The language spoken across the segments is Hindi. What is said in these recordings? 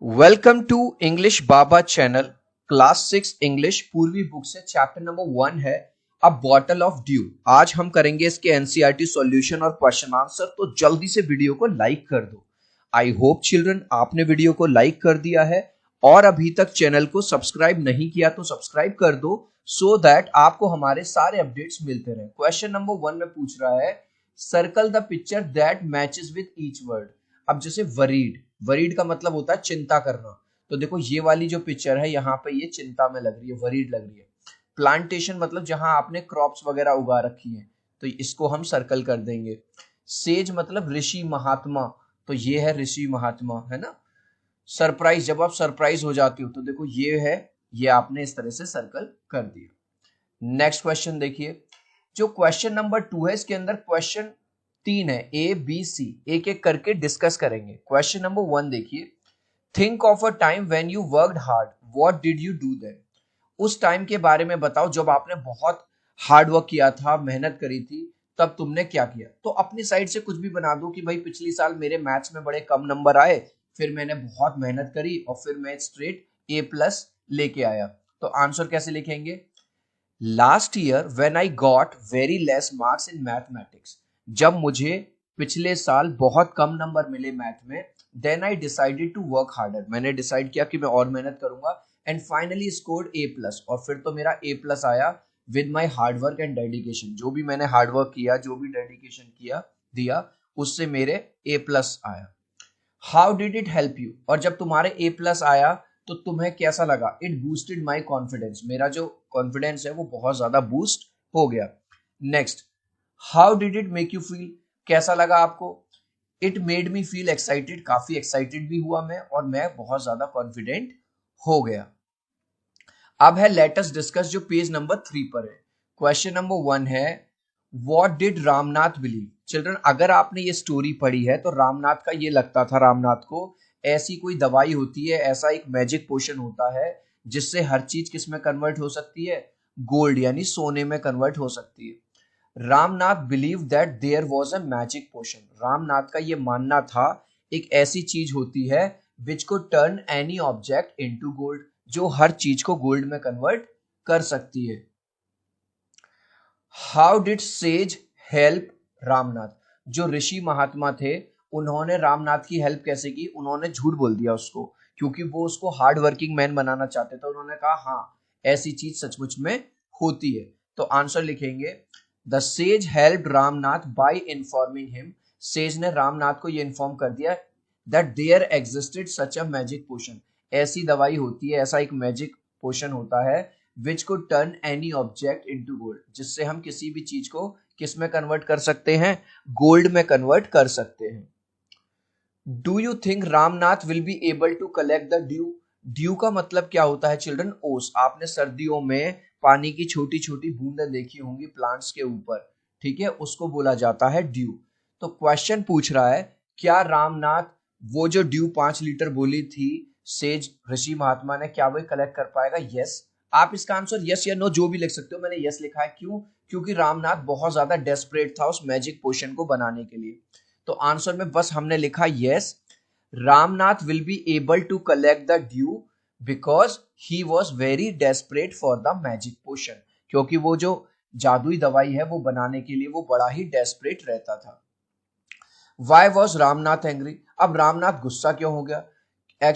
Welcome to English Baba channel. Class 6 English Poorvi book से चैप्टर नंबर 1 है अ बॉटल ऑफ ड्यू। आज हम करेंगे इसके एनसीईआरटी सॉल्यूशन और क्वेश्चन आंसर। तो जल्दी से वीडियो को लाइक कर दो। आई होप चिल्ड्रन आपने वीडियो को लाइक कर दिया है और अभी तक चैनल को सब्सक्राइब नहीं किया तो सब्सक्राइब कर दो सो दैट आपको हमारे सारे अपडेट्स मिलते रहे। क्वेश्चन नंबर 1 में पूछ रहा है circle the picture that matches with each word. अब जैसे वरीड, वरीड का मतलब होता है चिंता करना। तो देखो ये वाली जो पिक्चर है यहाँ पे ये चिंता में लग रही है, वरीड लग रही है। प्लांटेशन मतलब जहां आपने क्रॉप्स वगैरह उगा रखी है तो इसको हम सर्कल कर देंगे। सेज मतलब ऋषि महात्मा, तो ये है ऋषि महात्मा, है ना। सरप्राइज, जब आप सरप्राइज हो जाती हो तो देखो ये है, ये आपने इस तरह से सर्कल कर दिया। नेक्स्ट क्वेश्चन देखिए, जो क्वेश्चन नंबर 2 है इसके अंदर क्वेश्चन 3 है, ए बी सी, एक एक करके डिस्कस करेंगे। क्वेश्चन नंबर 1 देखिए, think of a time when you worked hard, what did you do then. उस टाइम के बारे में बताओ जब आपने बहुत हार्ड वर्क किया था, मेहनत करी थी, तब तुमने क्या किया। तो अपनी साइड से कुछ भी बना दो कि भाई पिछली साल मेरे मैथ्स में बड़े कम नंबर आए, फिर मैंने बहुत मेहनत करी और फिर मैं स्ट्रेट ए प्लस लेके आया। तो आंसर कैसे लिखेंगे, last year when I got very less marks in mathematics, जब मुझे पिछले साल बहुत कम नंबर मिले मैथ में, then I decided to work harder, मैंने डिसाइड किया कि मैं और मेहनत करूंगा, and finally scored A plus, और फिर तो मेरा ए प्लस आया with my hard work and dedication. जो भी मैंने हार्ड वर्क किया, जो भी डेडिकेशन किया दिया, उससे मेरे ए प्लस आया। How did it help you, और जब तुम्हारे ए प्लस आया तो तुम्हें कैसा लगा। इट बूस्टेड माई कॉन्फिडेंस, मेरा जो कॉन्फिडेंस है वो बहुत ज्यादा बूस्ट हो गया। Next, how did it make you feel, कैसा लगा आपको। It made me feel excited, काफी एक्साइटेड भी हुआ मैं और मैं बहुत ज्यादा कॉन्फिडेंट हो गया। अब है लेट अस डिस्कस, जो पेज नंबर 3 पर है। क्वेश्चन नंबर 1 है what did Ramnath believe. Children अगर आपने ये स्टोरी पढ़ी है तो रामनाथ का ये लगता था, रामनाथ को ऐसी कोई दवाई होती है, ऐसा एक मैजिक पोशन होता है जिससे हर चीज किस में कन्वर्ट हो सकती है, गोल्ड यानी सोने में कन्वर्ट हो सकती है। Ramnath believe that there was a magic potion, Ramnath का ये मानना था एक ऐसी चीज होती है विच को turn any object into gold, जो हर चीज को गोल्ड में कन्वर्ट कर सकती है। How did says help Ramnath, जो ऋषि महात्मा थे उन्होंने रामनाथ की हेल्प कैसे की, उन्होंने झूठ बोल दिया उसको, क्योंकि वो उसको हार्ड वर्किंग मैन बनाना चाहते थे। उन्होंने कहा हाँ ऐसी चीज सचमुच में होती है। तो आंसर लिखेंगे the sage help Ramnath by informing him, sage ने रामनाथ को ये इन्फॉर्म कर दिया that there existed such a magic potion, ऐसी दवाई होती है, ऐसा एक मैजिक पोशन होता है विच को turn any object into gold, जिससे हम किसी भी चीज को किस में कन्वर्ट कर सकते हैं, गोल्ड में कन्वर्ट कर सकते हैं। Do you think Ramnath will be able to collect the dew. Dew का मतलब क्या होता है चिल्ड्रन, ओस। आपने सर्दियों में पानी की छोटी छोटी बूंदें देखी होंगी प्लांट्स के ऊपर, ठीक है, उसको बोला जाता है ड्यू। तो क्वेश्चन पूछ रहा है क्या रामनाथ वो जो ड्यू 5 लीटर बोली थी सेज ऋषि महात्मा ने, क्या वो कलेक्ट कर पाएगा। यस, आप इसका आंसर यस या नो जो भी लिख सकते हो, मैंने यस लिखा है। क्यों, क्योंकि रामनाथ बहुत ज्यादा डेस्परेट था उस मैजिक पोशन को बनाने के लिए। तो आंसर में बस हमने लिखा yes, Ramnath will be able to collect the dew because he was very desperate for the magic potion, क्योंकि वो जो जादुई दवाई है वो बनाने के लिए वो बड़ा ही डेस्परेट रहता था। वाई वॉज रामनाथ एंग्री, अब रामनाथ गुस्सा क्यों हो गया।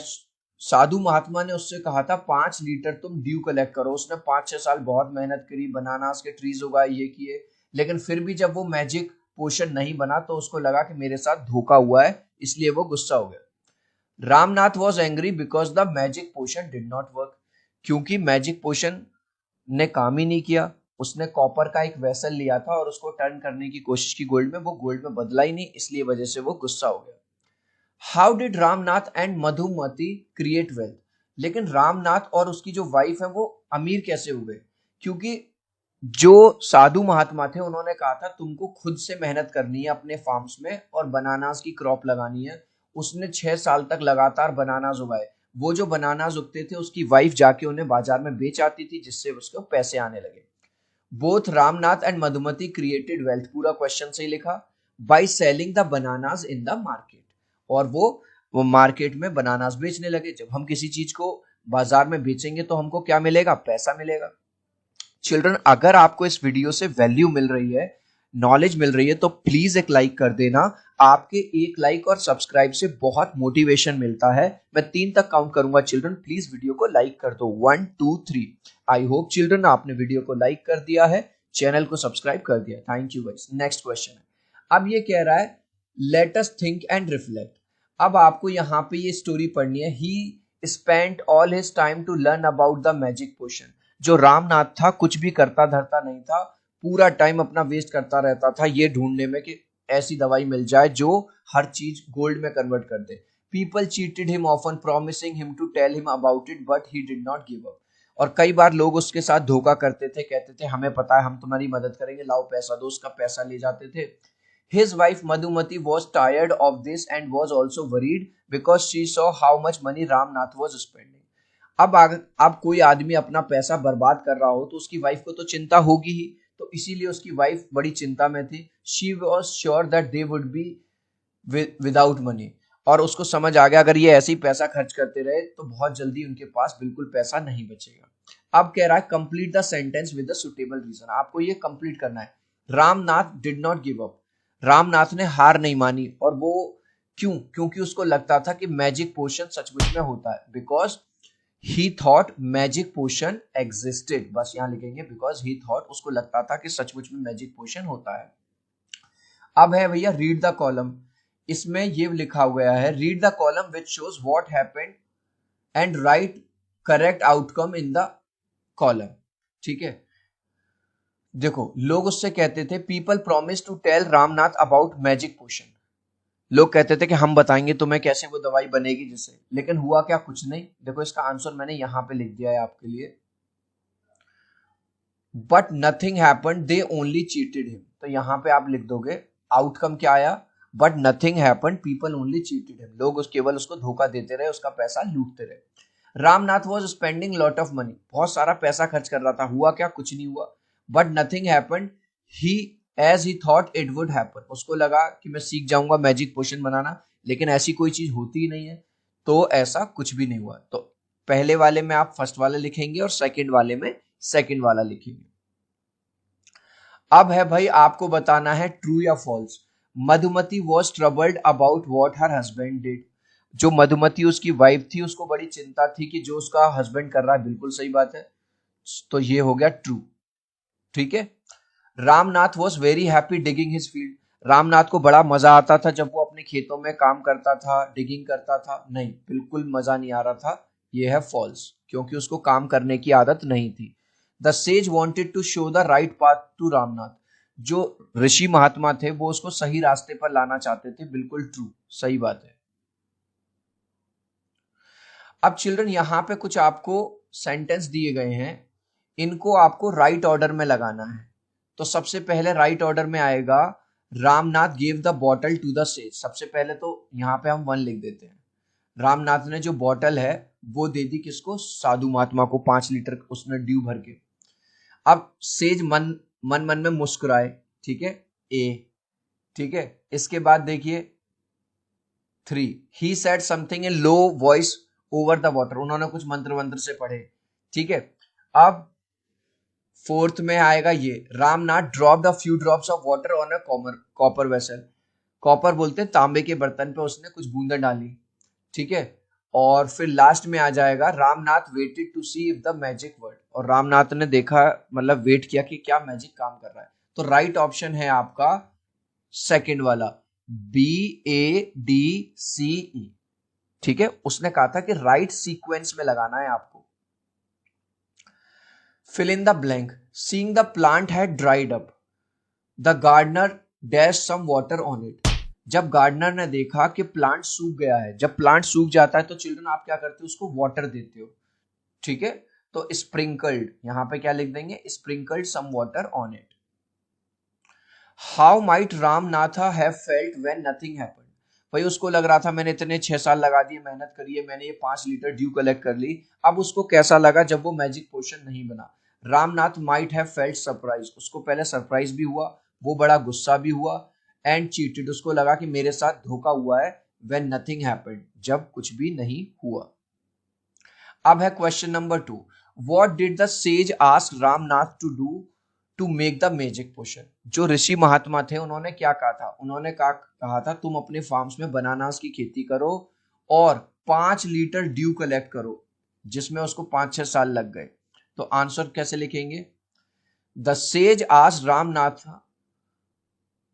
साधु महात्मा ने उससे कहा था 5 लीटर तुम ड्यू कलेक्ट करो, उसने 5-6 साल बहुत मेहनत करी, बनानास के ट्रीज उगाए, ये किए, लेकिन फिर भी जब वो मैजिक पोशन नहीं बना तो उसको लगा कि मेरे साथ धोखा हुआ है, इसलिए वो गुस्सा हो गया। Ramnath was angry because the magic potion did not work, क्योंकि मैजिक पोशन ने काम ही नहीं किया। उसने कॉपर का एक वेसल लिया था और उसको टर्न करने की कोशिश की गोल्ड में, वो गोल्ड में बदला ही नहीं, इसलिए वजह से वो गुस्सा हो गया। How did Ramnath and Madhumati create wealth, लेकिन रामनाथ और उसकी जो वाइफ है वो अमीर कैसे हुए, क्योंकि जो साधु महात्मा थे उन्होंने कहा था तुमको खुद से मेहनत करनी है अपने फार्म्स में और बनानास की क्रॉप लगानी है। उसने 6 साल तक लगातार बनानास उगाए, वो जो बनानास उगते थे उसकी वाइफ जाके उन्हें बाजार में बेच आती थी, जिससे उसको पैसे आने लगे। Both Ramnath and Madhumati created wealth, पूरा क्वेश्चन से ही लिखा, by selling the bananas in the market, और वो वो मार्केट में बनानास बेचने लगे। जब हम किसी चीज को बाजार में बेचेंगे तो हमको क्या मिलेगा? पैसा मिलेगा। चिल्ड्रन, अगर आपको इस वीडियो से वैल्यू मिल रही है, नॉलेज मिल रही है, तो प्लीज एक लाइक कर देना। आपके एक लाइक और सब्सक्राइब से बहुत मोटिवेशन मिलता है। मैं 3 तक काउंट करूंगा चिल्ड्रन, प्लीज वीडियो को लाइक कर दो। 1 2 3। आई होप चिल्ड्रन आपने वीडियो को लाइक कर दिया है, चैनल को सब्सक्राइब कर दिया। Thank you guys. Next question है, अब ये कह रहा है let us think and reflect. अब आपको यहाँ पे ये स्टोरी पढ़नी है। He spent all his time to learn about the magic potion. जो रामनाथ था कुछ भी करता धरता नहीं था, पूरा टाइम अपना वेस्ट करता रहता था ये ढूंढने में कि ऐसी दवाई मिल जाए जो हर चीज गोल्ड में कन्वर्ट कर दे। People cheated him often promising him to tell him about it but he did not give up. और कई बार लोग उसके साथ धोखा करते थे, कहते थे हमें पता है, हम तुम्हारी मदद करेंगे, लाओ पैसा दो, उसका पैसा ले जाते थे। His wife Madhumati was tired of this and was also worried because she saw how much money Ramnath was spending. अब कोई आदमी अपना पैसा बर्बाद कर रहा हो तो उसकी वाइफ को तो चिंता होगी ही, तो इसीलिए उसकी वाइफ बड़ी चिंता में थी। She was sure that they would be without money. और उसको समझ आ गया अगर ये ऐसे ही पैसा खर्च करते रहे तो बहुत जल्दी उनके पास बिल्कुल पैसा नहीं बचेगा। अब कह रहा है complete the sentence with the suitable reason. आपको ये कंप्लीट करना है। Ramnath did not give up. Ramnath ने हार नहीं मानी। और वो क्यों? क्योंकि उसको लगता था कि मैजिक पोशन सचमुच में होता है। Because he thought magic potion existed. बस यहां लिखेंगे बिकॉज ही थॉट, उसको लगता था कि सचमुच में मैजिक पोशन होता है। अब है भैया रीड द कॉलम। इसमें ये लिखा हुआ है read the column which shows what happened and write correct outcome in the column. ठीक है, देखो लोग उससे कहते थे people promise to tell Ramnath about magic potion. लोग कहते थे कि हम बताएंगे तुम्हें कैसे वो दवाई बनेगी जिससे, लेकिन हुआ क्या? कुछ नहीं। देखो इसका आंसर मैंने यहां पे लिख दिया है आपके लिए। But nothing happened they only cheated him. तो यहां पे आप लिख दोगे आउटकम क्या आया? But nothing happened people only cheated him. लोग केवल उसको धोखा देते रहे, उसका पैसा लूटते रहे। Ramnath was spending lot of money. बहुत सारा पैसा खर्च कर रहा था। हुआ क्या? कुछ नहीं हुआ। But nothing happened he as he thought it would happen. उसको लगा कि मैं सीख जाऊंगा मैजिक पोशन बनाना, लेकिन ऐसी कोई चीज होती ही नहीं है, तो ऐसा कुछ भी नहीं हुआ। तो पहले वाले में आप फर्स्ट वाला लिखेंगे और सेकंड वाले में सेकंड वाला लिखेंगे। अब है भाई आपको बताना है ट्रू या false. Madhumati was troubled about what her husband did. जो मधुमती उसकी वाइफ थी उसको बड़ी चिंता थी कि जो उसका हस्बैंड कर रहा है बिल्कुल सही बात है, तो ये हो गया ट्रू। ठीक है। Ramnath was very happy digging his field. Ramnath को बड़ा मजा आता था जब वो अपने खेतों में काम करता था, डिगिंग करता था। नहीं, बिल्कुल मजा नहीं आ रहा था। यह है फॉल्स, क्योंकि उसको काम करने की आदत नहीं थी। The sage wanted to show the right path to Ramnath. जो ऋषि महात्मा थे वो उसको सही रास्ते पर लाना चाहते थे। बिल्कुल ट्रू, सही बात है। अब चिल्ड्रन यहां पे कुछ आपको सेंटेंस दिए गए हैं, इनको आपको राइट ऑर्डर में लगाना है। तो सबसे पहले राइट ऑर्डर में आएगा Ramnath give the bottle to the sage. सबसे पहले तो यहाँ पे हम 1 लिख देते हैं। रामनाथ ने जो बॉटल है वो दे दी किसको? साधु महात्मा को। 5 लीटर उसने ड्यू भर के। अब सेज मन मन मन में मुस्कुराए। ठीक है, ए। ठीक है, इसके बाद देखिए 3, he said something in low voice over the water. उन्होंने कुछ मंत्र वंत्र से पढ़े। ठीक है, अब 4th में आएगा ये Ramnath drop the few drops of water on a copper vessel. Copper बोलते हैं तांबे के बर्तन पे उसने कुछ बूंदें डाली। ठीक है, और फिर लास्ट में आ जाएगा Ramnath waited to see if the magic word. और रामनाथ ने देखा, मतलब वेट किया कि क्या मैजिक काम कर रहा है। तो राइट ऑप्शन है आपका सेकंड वाला, BADCE। ठीक है, उसने कहा था कि राइट सीक्वेंस में लगाना है आपको। Fill in the blank. Seeing the plant had dried up, the gardener dash some water on it. जब गार्डनर ने देखा कि प्लांट सूख गया है, जब प्लांट सूख जाता है तो चिल्ड्रन आप क्या करते हो? उसको वाटर देते हो। ठीक है, तो स्प्रिंकल्ड, यहां पे क्या लिख देंगे? Sprinkled some water on it. How might Ramnatha have felt when nothing happened. भाई उसको लग रहा था मैंने इतने 6 साल लगा दिए, मेहनत करी है, मैंने ये 5 लीटर ड्यू कलेक्ट कर ली। अब उसको कैसा लगा जब वो मैजिक पोशन नहीं बना? Ramnath might have felt surprise. उसको पहले सरप्राइज भी हुआ, वो बड़ा गुस्सा भी हुआ। एंड चीटेड, उसको लगा कि मेरे साथ धोखा हुआ है, व्हेन नथिंग हैपेंड, जब कुछ भी नहीं हुआ। अब है question number 2, what did the sage ask Ramnath to do to make the magic potion. जो ऋषि महात्मा थे उन्होंने क्या कहा था, उन्होंने कहा था तुम अपने फार्म्स में बनानास की खेती करो और 5 लीटर ड्यू कलेक्ट करो, जिसमें उसको 5-6 साल लग गए। तो आंसर कैसे लिखेंगे, the sage ask Ramnath,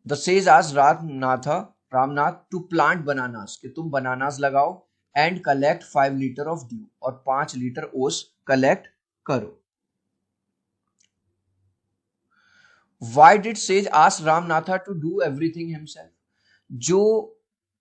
the sage ask Ramnath to plant bananas, कि तुम बनानास लगाओ and collect 5 litre of dew, और 5 लीटर ओस कलेक्ट करो। Why did sage ask Ramnatha to do everything himself. जो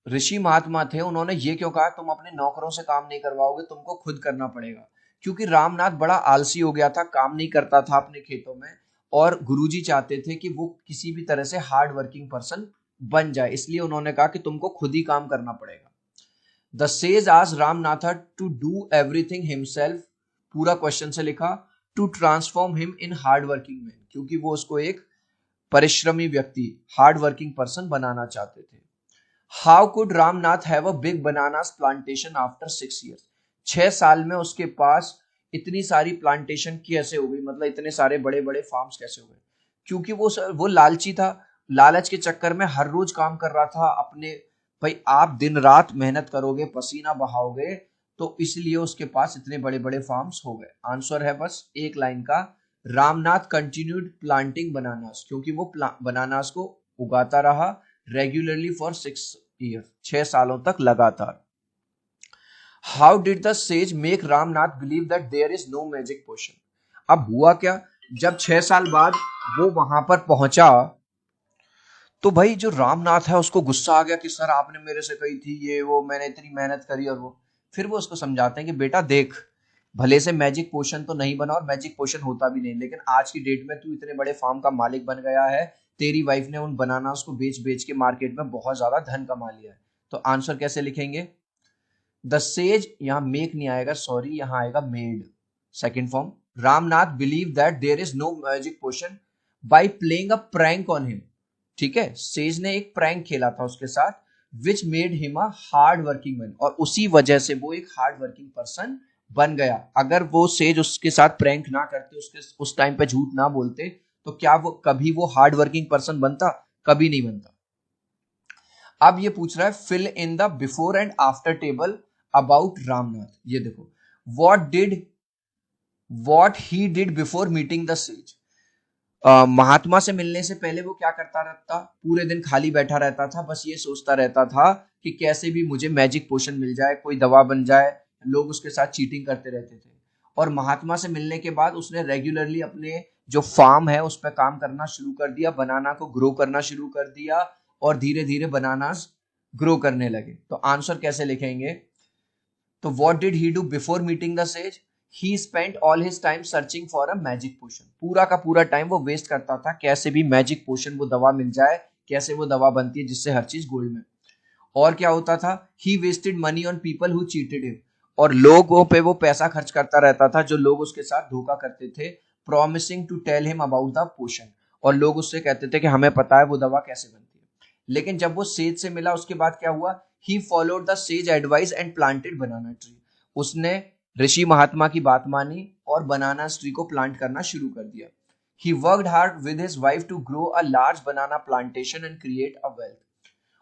ऋषि महात्मा थे उन्होंने ये क्यों कहा तुम अपने नौकरों से काम नहीं करवाओगे, तुमको खुद करना पड़ेगा। क्योंकि रामनाथ बड़ा आलसी हो गया था, काम नहीं करता था अपने खेतों में, और गुरुजी चाहते थे कि वो किसी भी तरह से हार्ड वर्किंग पर्सन बन जाए, इसलिए उन्होंने कहा कि तुमको खुद ही काम करना पड़ेगा। The sage ask Ramnatha to do everything himself, पूरा क्वेश्चन से लिखा, to transform him in hard working man, क्योंकि वो उसको एक परिश्रमी व्यक्ति, हार्ड वर्किंग पर्सन बनाना चाहते थे। How could Ramnath have a big bananas plantation after 6 years। 6 साल में उसके पास इतनी सारी प्लांटेशन कैसे हो गई, मतलब इतने सारे बड़े बड़े फार्म्स कैसे हो गए। क्योंकि वो लालची था, लालच के चक्कर में हर रोज काम कर रहा था अपने, भाई आप दिन रात मेहनत करोगे, पसीना बहाओगे, तो इसलिए उसके पास इतने बड़े बड़े फार्म्स हो गए। आंसर है बस एक लाइन का, रामनाथ कंटिन्यूड प्लांटिंग बनानास, क्योंकि वो बनानास को उगाता रहा रेगुलरली फॉर 6 years, 6 सालों तक लगातार। How did the sage make Ramnath believe that there is no magic potion. अब हुआ क्या, जब 6 साल बाद वो वहां पर पहुंचा, तो भाई जो रामनाथ है उसको गुस्सा आ गया कि सर आपने मेरे से कही थी ये वो, मैंने इतनी मेहनत करी और वो। फिर वो उसको समझाते हैं कि बेटा देख, भले से मैजिक पोशन तो नहीं बना और मैजिक पोशन होता भी नहीं, लेकिन आज की डेट में तू इतने बड़े फार्म का मालिक बन गया है, तेरी वाइफ ने उन बनानास को बेच बेच के मार्केट में बहुत ज्यादा धन कमा लिया है। तो आंसर कैसे लिखेंगे, द सेज, यहां मेक नहीं आएगा, सॉरी, यहां आएगा made, second form. Ramnath believe that there is no magic potion by playing a prank on him. ठीक है, सेज ने एक प्रैंक खेला था उसके साथ, which made him a hard working man, और उसी वजह से वो एक हार्ड वर्किंग पर्सन बन गया। अगर वो सेज उसके साथ प्रैंक ना करते, उसके उस टाइम पे झूठ ना बोलते, तो क्या वो कभी वो हार्ड वर्किंग पर्सन बनता, कभी नहीं बनता। अब ये पूछ रहा है fill in the before and after table about Ramnath. ये देखो, what he did before meeting the sage. महात्मा से मिलने से पहले वो क्या करता रहता, पूरे दिन खाली बैठा रहता था, बस ये सोचता रहता था कि कैसे भी मुझे मैजिक पोशन मिल जाए, कोई दवा बन जाए। लोग उसके साथ चीटिंग करते रहते थे। और महात्मा से मिलने के बाद उसने रेगुलरली अपने जो फार्म है उस पर काम करना शुरू कर दिया, बनाना को ग्रो करना शुरू कर दिया, और धीरे धीरे बनानास ग्रो करने लगे। तो आंसर कैसे लिखेंगे, तो what did he do before meeting the sage, he spent all his time searching for a magic potion. पूरा का पूरा टाइम वो वेस्ट करता था, कैसे भी मैजिक पोशन, वो दवा मिल जाए, कैसे वो दवा बनती है जिससे हर चीज गोल्ड में। और क्या होता था, he wasted money on people who cheated him, और लोगों पे वो पैसा खर्च करता रहता था जो लोग उसके साथ धोखा करते थे, promising to tell him about the potion, और लोग उससे कहते थे कि हमें पता है वो दवा कैसे बनती है। लेकिन जब वो सेज से मिला उसके बाद क्या हुआ, he followed the sage advice and planted banana tree. उसने ऋषि महात्मा की बात मानी और बनाना ट्री को प्लांट करना शुरू कर दिया। He worked hard with his wife to grow a large banana plantation and create a wealth.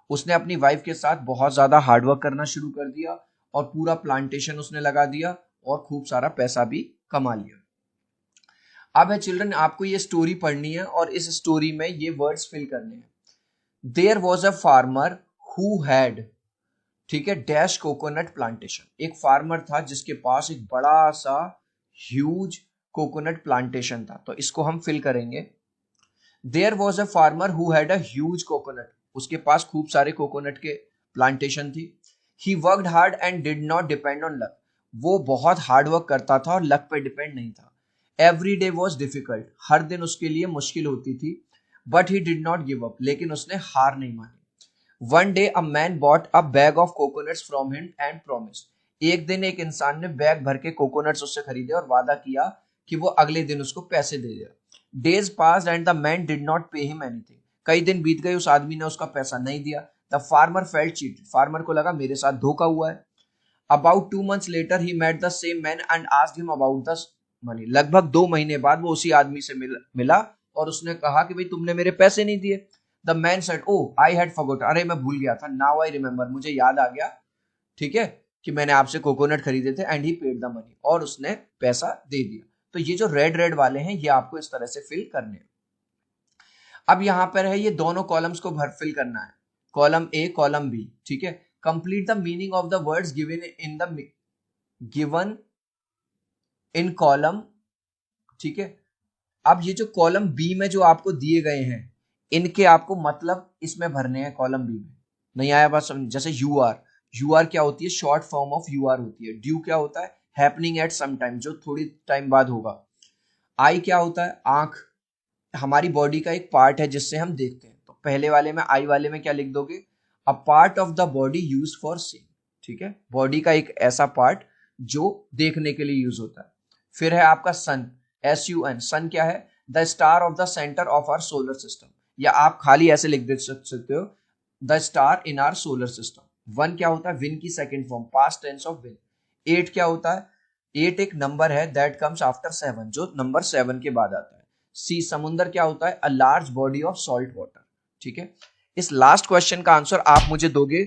उसने अपनी वाइफ के साथ बहुत ज्यादा हार्डवर्क करना शुरू कर दिया और पूरा प्लांटेशन उसने लगा दिया और खूब सारा पैसा भी कमा लिया। अब है चिल्ड्रन, आपको ये स्टोरी पढ़नी है और इस स्टोरी में ये वर्ड्स फिल करने हैं। There was a farmer who had, ठीक है, डैश कोकोनट प्लांटेशन। एक फार्मर था जिसके पास एक बड़ा सा ह्यूज कोकोनट प्लांटेशन था। तो इसको हम फिल करेंगे, there was a farmer who had a huge coconut. उसके पास खूब सारे कोकोनट के प्लांटेशन थी। He worked hard and did not depend on luck. वो बहुत हार्ड वर्क करता था और लक पे डिपेंड नहीं था। एवरी डे वॉज डिफिकल्ट, हर दिन उसके लिए मुश्किल होती थी। But he did not give up, लेकिन उसने हार नहीं मानी। One day a man bought a bag of coconuts from him and promise. एक दिन एक इंसान ने बैग भर के कोकोनट्स उससे खरीदे और वादा किया कि वो अगले दिन उसको पैसे दे देगा। Days passed and the man did not pay him anything. कई दिन बीत गए, उस आदमी ने उसका पैसा नहीं दिया। The farmer felt cheated, farmer को लगा मेरे साथ धोखा हुआ है। About 2 months later he met the same man and asked him about the money, लगभग 2 महीने बाद वो उसी आदमी से मिला और उसने कहा कि भाई तुमने मेरे पैसे नहीं दिए। The man said oh I had forgot, अरे मैं भूल गया था, नाउ आई रिमेंबर, मुझे याद आ गया, ठीक है, कि मैंने आपसे कोकोनट खरीदे थे, and he paid the money, और उसने पैसा दे दिया। तो ये जो रेड रेड वाले हैं ये आपको इस तरह से फिल करने हैं। अब यहां पर है ये दोनों कॉलम्स को भर फिल करना है, कॉलम ए कॉलम बी, ठीक है। Complete the meaning of the words given in column, ठीक है। अब ये जो कॉलम बी में जो आपको दिए गए हैं इनके आपको मतलब इसमें भरने हैं कॉलम बी में। नहीं आया बात समझ? जैसे यू आर क्या होती है, short form of you are होती है। ड्यू क्या होता है, हैपनिंग एट सम टाइम, जो थोड़ी टाइम बाद होगा। आई क्या होता है, आंख, हमारी बॉडी का एक पार्ट है जिससे हम देखते हैं। तो पहले वाले में आई वाले में क्या लिख दोगे, a part of the body use for seeing, ठीक है, बॉडी का एक ऐसा पार्ट जो देखने के लिए यूज होता है। फिर है आपका सन, SUN, सन क्या है, the star of the centre of our solar system, या आप खाली ऐसे लिख दे सकते हो, the star in our solar system. Won क्या होता है, विन की second form, past tense of win. Ate क्या होता है, एट एक नंबर है दैट कम्स आफ्टर 7, जो नंबर 7 के बाद आता है। सी, समुंदर क्या होता है, a large body of salt water, ठीक है। इस लास्ट क्वेश्चन का आंसर आप मुझे दोगे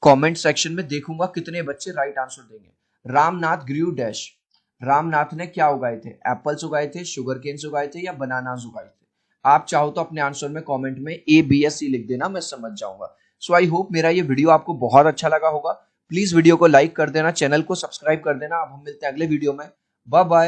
कमेंट सेक्शन में, देखूंगा कितने बच्चे राइट आंसर देंगे। रामनाथ ग्रू डैश, रामनाथ ने क्या उगाए थे, एप्पल्स उगाए थे, शुगर केन्स उगाए थे, या बनानास उगाए थे। आप चाहो तो अपने आंसर में कमेंट में A, B या C लिख देना, मैं समझ जाऊंगा। सो आई होप मेरा ये वीडियो आपको बहुत अच्छा लगा होगा। प्लीज वीडियो को लाइक कर देना, चैनल को सब्सक्राइब कर देना। अब हम मिलते हैं अगले वीडियो में, बाय बाय।